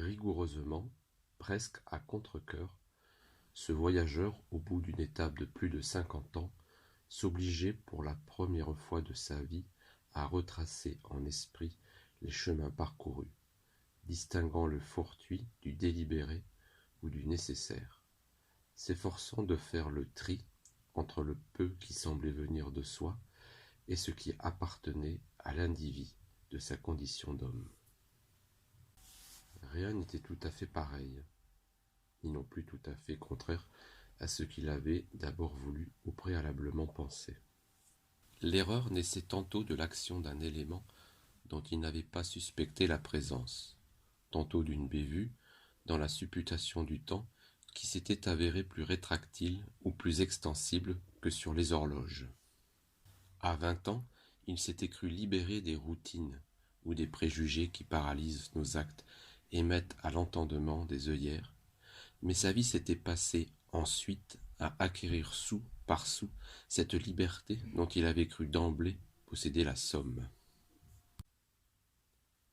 Rigoureusement, presque à contre-cœur, ce voyageur, au bout d'une étape de plus de 50 ans, s'obligeait pour la première fois de sa vie à retracer en esprit les chemins parcourus, distinguant le fortuit du délibéré ou du nécessaire, s'efforçant de faire le tri entre le peu qui semblait venir de soi et ce qui appartenait à l'individu de sa condition d'homme. Rien n'était tout à fait pareil, ni non plus tout à fait contraire à ce qu'il avait d'abord voulu ou préalablement pensé. L'erreur naissait tantôt de l'action d'un élément dont il n'avait pas suspecté la présence, tantôt d'une bévue dans la supputation du temps qui s'était avérée plus rétractile ou plus extensible que sur les horloges. À 20 ans, il s'était cru libéré des routines ou des préjugés qui paralysent nos actes et mettent à l'entendement des œillères, mais sa vie s'était passée ensuite à acquérir sou par sou cette liberté dont il avait cru d'emblée posséder la somme.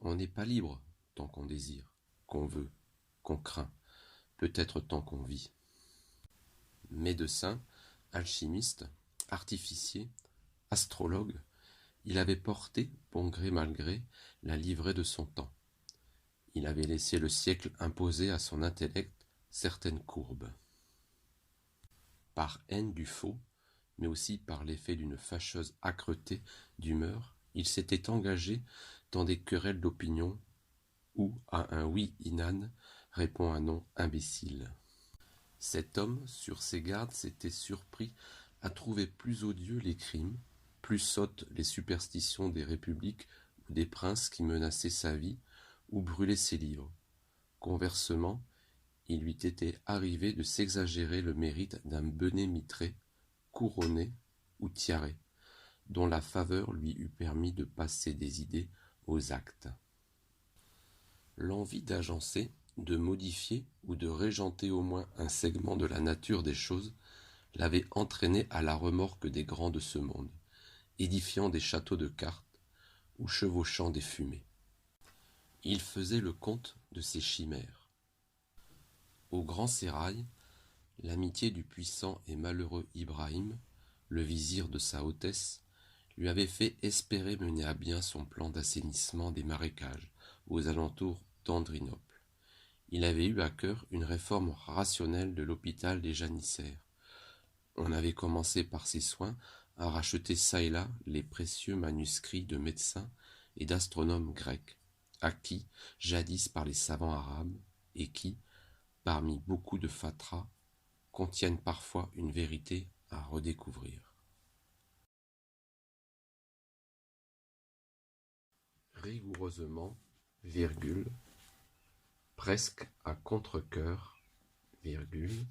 On n'est pas libre tant qu'on désire, qu'on veut, qu'on craint, peut-être tant qu'on vit. Médecin, alchimiste, artificier, astrologue, il avait porté, bon gré mal gré, la livrée de son temps. Il avait laissé le siècle imposer à son intellect certaines courbes. Par haine du faux, mais aussi par l'effet d'une fâcheuse âcreté d'humeur, il s'était engagé dans des querelles d'opinion où à un oui inane répond un non imbécile. Cet homme, sur ses gardes, s'était surpris à trouver plus odieux les crimes, plus sottes les superstitions des républiques ou des princes qui menaçaient sa vie ou brûlaient ses livres. Conversement, il lui était arrivé de s'exagérer le mérite d'un benêt mitré, couronné ou tiaré, dont la faveur lui eût permis de passer des idées aux actes. L'envie d'agencer, de modifier ou de régenter au moins un segment de la nature des choses l'avait entraîné à la remorque des grands de ce monde, édifiant des châteaux de cartes ou chevauchant des fumées. Il faisait le compte de ses chimères. Au grand sérail, l'amitié du puissant et malheureux Ibrahim, le vizir de sa hautesse, lui avait fait espérer mener à bien son plan d'assainissement des marécages aux alentours d'Andrinople. Il avait eu à cœur une réforme rationnelle de l'hôpital des janissaires. On avait commencé par ses soins à racheter çà et là les précieux manuscrits de médecins et d'astronomes grecs, acquis jadis par les savants arabes, et qui, parmi beaucoup de fatras, contiennent parfois une vérité à redécouvrir. Rigoureusement, virgule, presque à contre-cœur, virgule,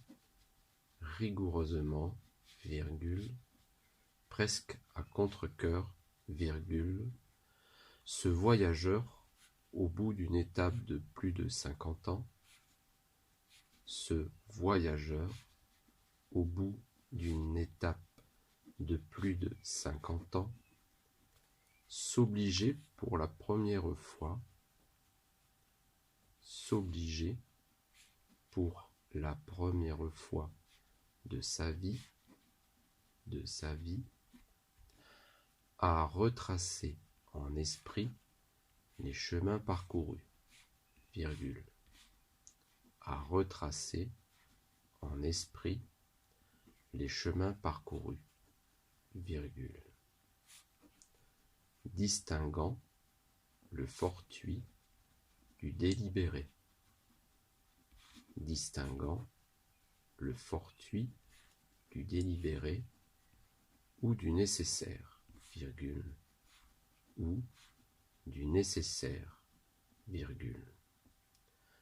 rigoureusement, virgule, presque à contre-cœur, virgule, ce voyageur, au bout d'une étape de plus de 50 ans, ce voyageur, au bout d'une étape de plus de 50 ans, s'obligeait pour la première fois, de sa vie, à retracer en esprit les chemins parcourus, virgule, à retracer en esprit les chemins parcourus, virgule, distinguant le fortuit du délibéré, distinguant le fortuit du délibéré ou du nécessaire, virgule, ou du nécessaire, virgule,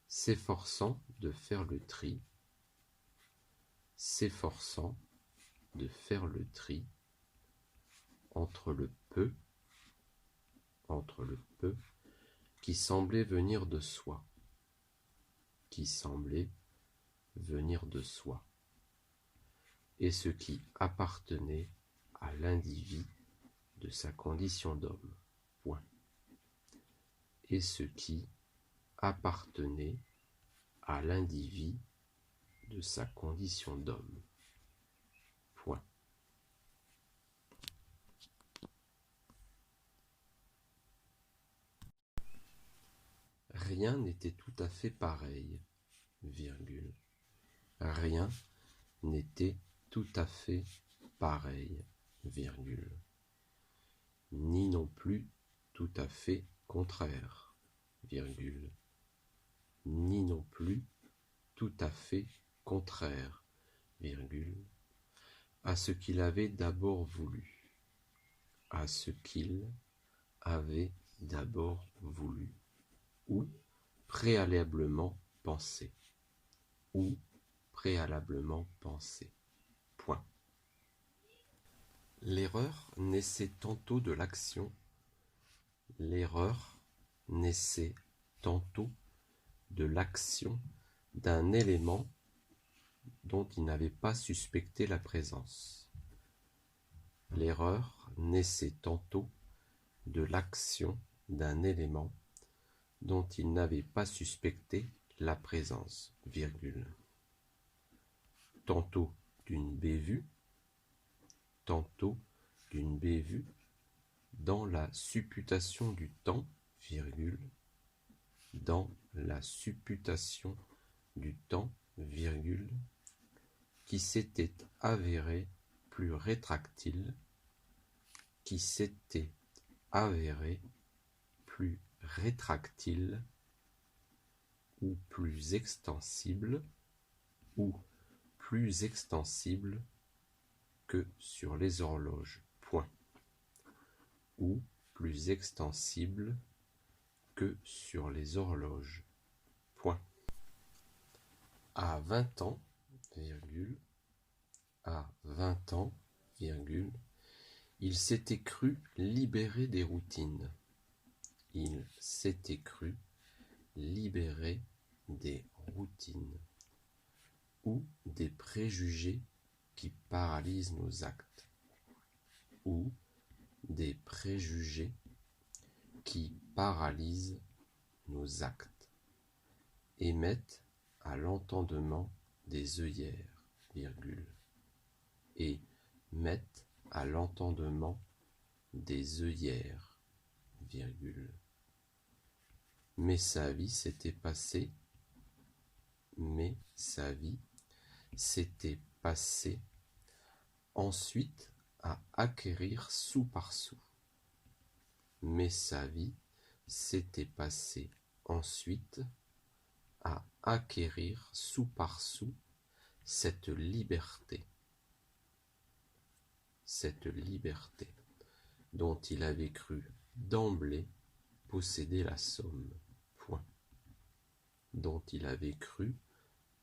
s'efforçant de faire le tri, entre le peu qui semblait venir de soi, et ce qui appartenait à l'individu de sa condition d'homme, point. Et ce qui appartenait à l'individu de sa condition d'homme. Point. Rien n'était tout à fait pareil, virgule. Rien n'était tout à fait pareil, virgule. Ni non plus tout à fait contraire, virgule. Ni non plus tout à fait contraire, virgule, à ce qu'il avait d'abord voulu, à ce qu'il avait d'abord voulu, ou préalablement pensé, ou préalablement pensé. Point. L'erreur naissait tantôt de l'action, l'erreur naissait tantôt de l'action d'un élément dont il n'avait pas suspecté la présence. L'erreur naissait tantôt de l'action d'un élément dont il n'avait pas suspecté la présence, virgule. Tantôt d'une bévue, tantôt d'une bévue, dans la supputation du temps, virgule, dans la supputation du temps, virgule, qui s'était avéré plus rétractile, qui s'était avéré plus rétractile ou plus extensible que sur les horloges. Point. Ou plus extensible que sur les horloges. Point. À 20 ans, virgule, à 20 ans, virgule, il s'était cru libéré des routines. Il s'était cru libéré des routines ou des préjugés qui paralysent nos actes, ou des préjugés qui paralysent nos actes et mettent à l'entendement des œillères, virgule, et mettent à l'entendement des œillères, virgule. Mais sa vie s'était passée, mais sa vie s'était passée ensuite à acquérir sou par sou. Mais sa vie s'était passée ensuite à acquérir sou par sou cette liberté dont il avait cru d'emblée posséder la somme. Point. Dont il avait cru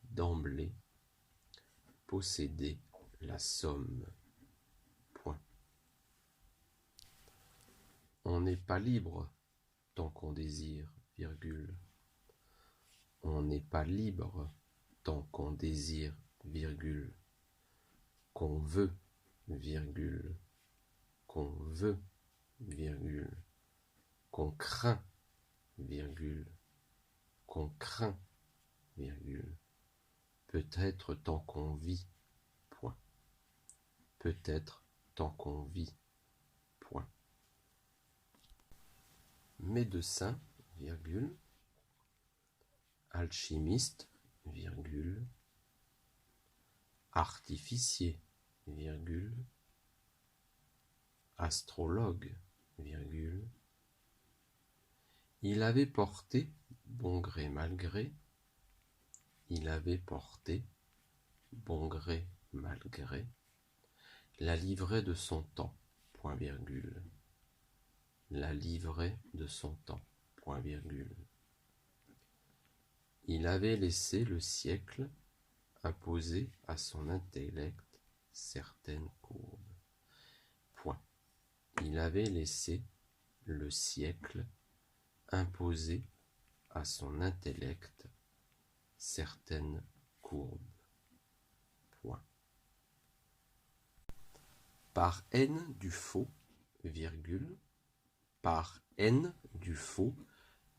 d'emblée posséder la somme. Point. On n'est pas libre tant qu'on désire, virgule. On n'est pas libre tant qu'on désire, virgule. Qu'on veut, virgule. Qu'on veut, virgule. Qu'on craint, virgule. Qu'on craint, virgule. Peut-être tant qu'on vit, point. Peut-être tant qu'on vit, point. Médecin, virgule. Alchimiste, virgule. Artificier, virgule. Astrologue, virgule. Il avait porté, bon gré mal gré, il avait porté, bon gré mal gré, la livrée de son temps, point virgule. La livrée de son temps, point virgule. Il avait laissé le siècle imposer à son intellect certaines courbes. Point. Il avait laissé le siècle imposer à son intellect certaines courbes. Point. Par haine du faux, virgule, par haine du faux,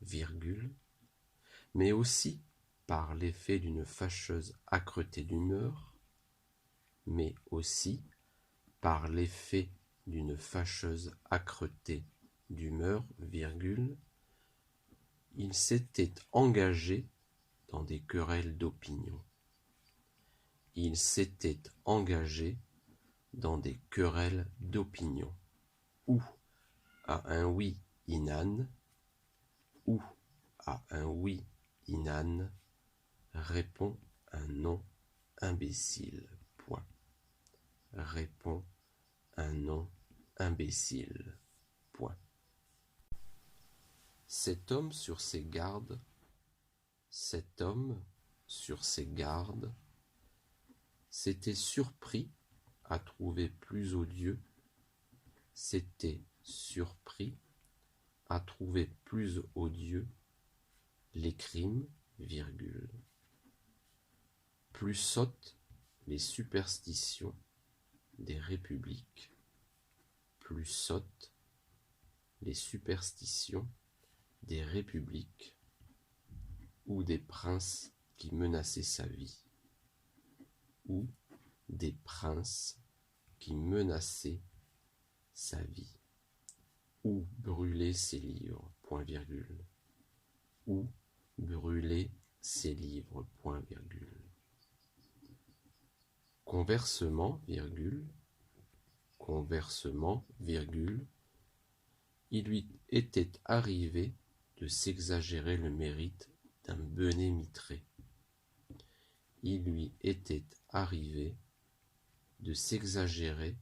virgule, mais aussi par l'effet d'une fâcheuse âcreté d'humeur, mais aussi par l'effet d'une fâcheuse âcreté d'humeur, virgule, il s'était engagé dans des querelles d'opinion. Il s'était engagé dans des querelles d'opinion, ou à un oui inane, ou à un oui inane, répond un non imbécile. Point. Répond un non imbécile. Point. Cet homme sur ses gardes, cet homme sur ses gardes, s'était surpris à trouver plus odieux, s'était surpris à trouver plus odieux les crimes, virgule, plus sottes les superstitions des républiques, plus sottes les superstitions des républiques ou des princes qui menaçaient sa vie, ou des princes qui menaçaient sa vie, ou brûler ses livres, point virgule, ou brûler ses livres, point virgule. Conversement, virgule, conversement, virgule, il lui était arrivé de s'exagérer le mérite d'un benêt mitré. Il lui était arrivé de s'exagérer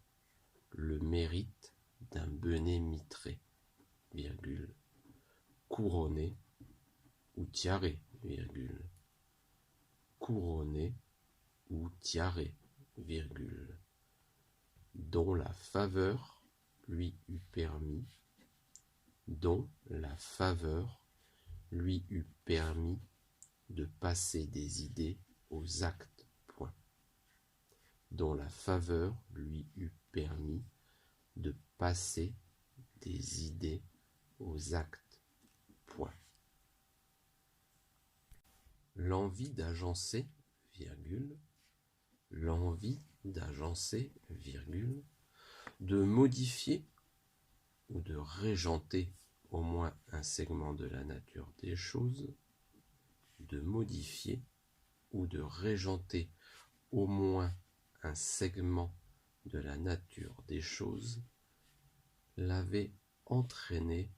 le mérite d'un benêt mitré, virgule, couronné ou tiaré, virgule, couronné ou tiaré, virgule, dont la faveur lui eût permis, dont la faveur lui eût permis de passer des idées aux actes, point, dont la faveur lui eût permis de passer des idées aux actes, point. L'envie d'agencer, virgule, l'envie d'agencer, virgule, de modifier ou de régenter au moins un segment de la nature des choses, de modifier ou de régenter au moins un segment de la nature des choses, l'avait entraîné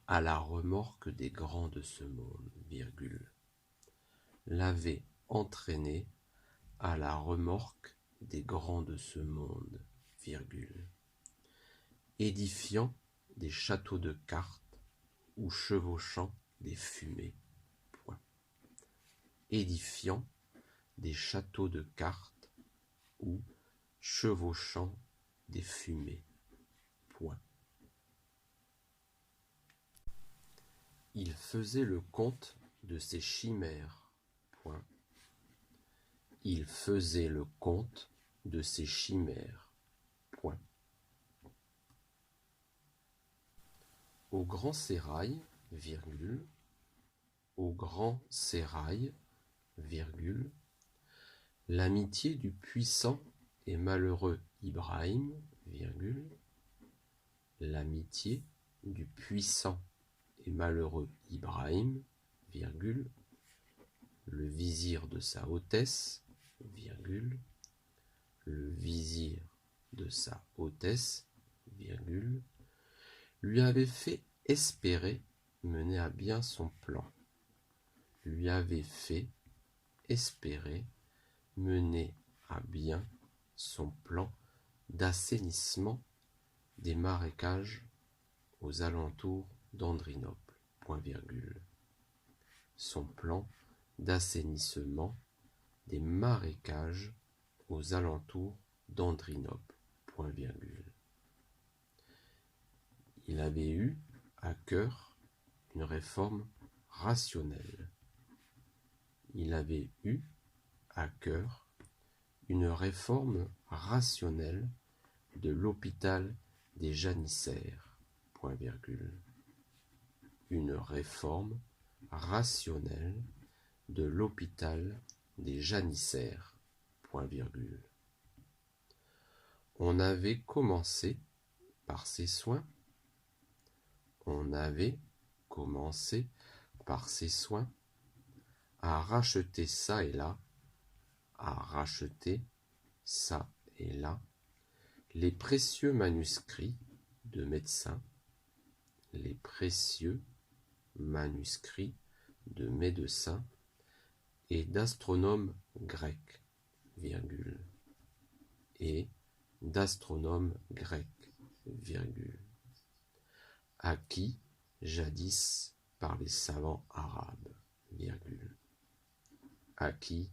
à la remorque des grands de ce monde, virgule, l'avait entraîné à la remorque des grands de ce monde, virgule, édifiant des châteaux de cartes ou chevauchant des fumées, point, édifiant des châteaux de cartes ou chevauchant des fumées, point. Il faisait le compte de ses chimères, point. Il faisait le compte de ses chimères, point. Au grand sérail, virgule, au grand sérail, virgule, l'amitié du puissant et malheureux Ibrahim, virgule, l'amitié du puissant et malheureux Ibrahim, virgule, le vizir de sa hautesse, virgule, le vizir de sa hautesse, virgule, lui avait fait espérer mener à bien son plan, lui avait fait espérer mener à bien son plan d'assainissement des marécages aux alentours d'Andrinople, point virgule. Son plan d'assainissement des marécages aux alentours d'Andrinople, point virgule. Il avait eu à cœur une réforme rationnelle. Il avait eu à cœur une réforme rationnelle de l'hôpital des janissaires, point virgule. Une réforme rationnel de l'hôpital des janissaires. On avait commencé par ses soins. On avait commencé par ses soins à racheter ça et là, à racheter ça et là, les précieux manuscrits de médecins, les précieux manuscrits de médecins et d'astronomes grecs, virgule, et d'astronomes grecs, virgule, acquis jadis par les savants arabes, virgule, acquis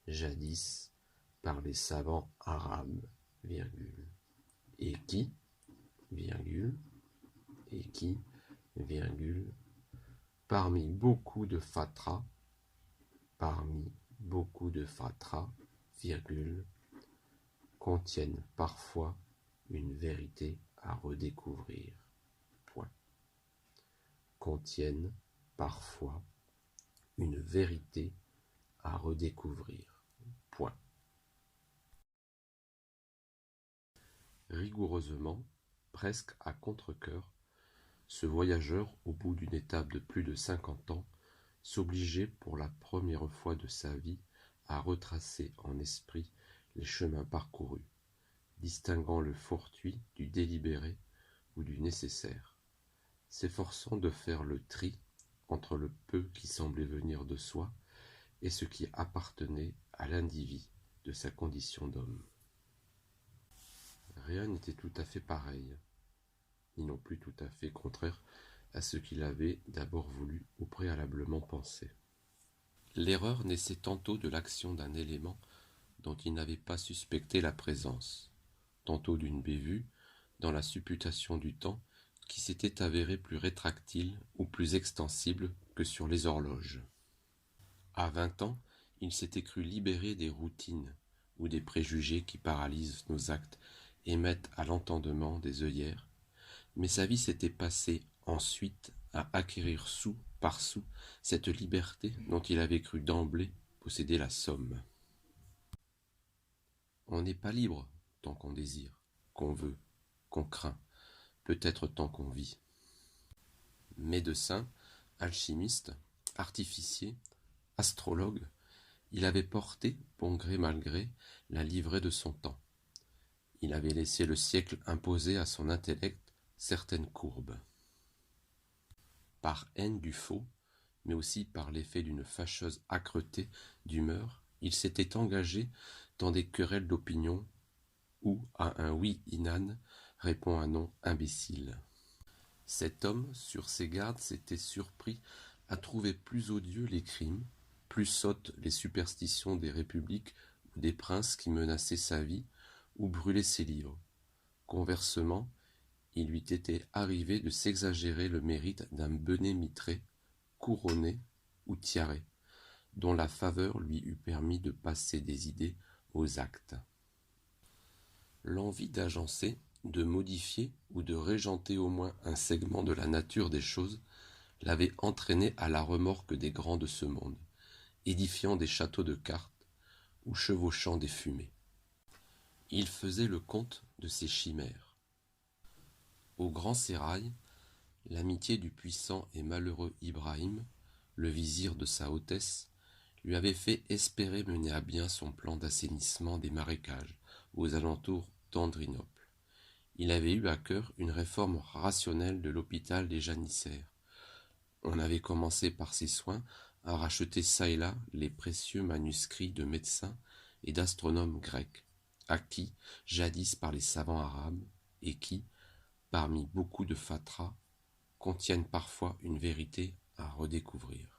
jadis par les savants arabes, virgule, et qui, virgule, parmi beaucoup de fatras, virgule, contiennent parfois une vérité à redécouvrir. Point. Contiennent parfois une vérité à redécouvrir. Point. Rigoureusement, presque à contre-cœur, ce voyageur, au bout d'une étape de plus de 50 ans, s'obligeait pour la première fois de sa vie à retracer en esprit les chemins parcourus, distinguant le fortuit du délibéré ou du nécessaire, s'efforçant de faire le tri entre le peu qui semblait venir de soi et ce qui appartenait à l'individu de sa condition d'homme. Rien n'était tout à fait pareil, ni non plus tout à fait contraire à ce qu'il avait d'abord voulu ou préalablement pensé. L'erreur naissait tantôt de l'action d'un élément dont il n'avait pas suspecté la présence, tantôt d'une bévue dans la supputation du temps qui s'était avérée plus rétractile ou plus extensible que sur les horloges. À 20 ans, il s'était cru libéré des routines ou des préjugés qui paralysent nos actes et mettent à l'entendement des œillères, mais sa vie s'était passée ensuite à acquérir sou par sou cette liberté dont il avait cru d'emblée posséder la somme. On n'est pas libre tant qu'on désire, qu'on veut, qu'on craint, peut-être tant qu'on vit. Médecin, alchimiste, artificier, astrologue, il avait porté, bon gré mal gré, la livrée de son temps. Il avait laissé le siècle imposer à son intellect certaines courbes. Par haine du faux, mais aussi par l'effet d'une fâcheuse âcreté d'humeur, il s'était engagé dans des querelles d'opinion où à un oui inane répond un non imbécile. Cet homme, sur ses gardes, s'était surpris à trouver plus odieux les crimes, plus sottes les superstitions des républiques ou des princes qui menaçaient sa vie ou brûlaient ses livres. Conversement, il lui était arrivé de s'exagérer le mérite d'un benêt mitré, couronné ou tiaré, dont la faveur lui eût permis de passer des idées aux actes. L'envie d'agencer, de modifier ou de régenter au moins un segment de la nature des choses l'avait entraîné à la remorque des grands de ce monde, édifiant des châteaux de cartes ou chevauchant des fumées. Il faisait le compte de ses chimères. Au grand sérail, l'amitié du puissant et malheureux Ibrahim, le vizir de sa hautesse, lui avait fait espérer mener à bien son plan d'assainissement des marécages aux alentours d'Andrinople. Il avait eu à cœur une réforme rationnelle de l'hôpital des janissaires. On avait commencé par ses soins à racheter çà et là les précieux manuscrits de médecins et d'astronomes grecs, acquis jadis par les savants arabes, et qui, parmi beaucoup de fatras, contiennent parfois une vérité à redécouvrir.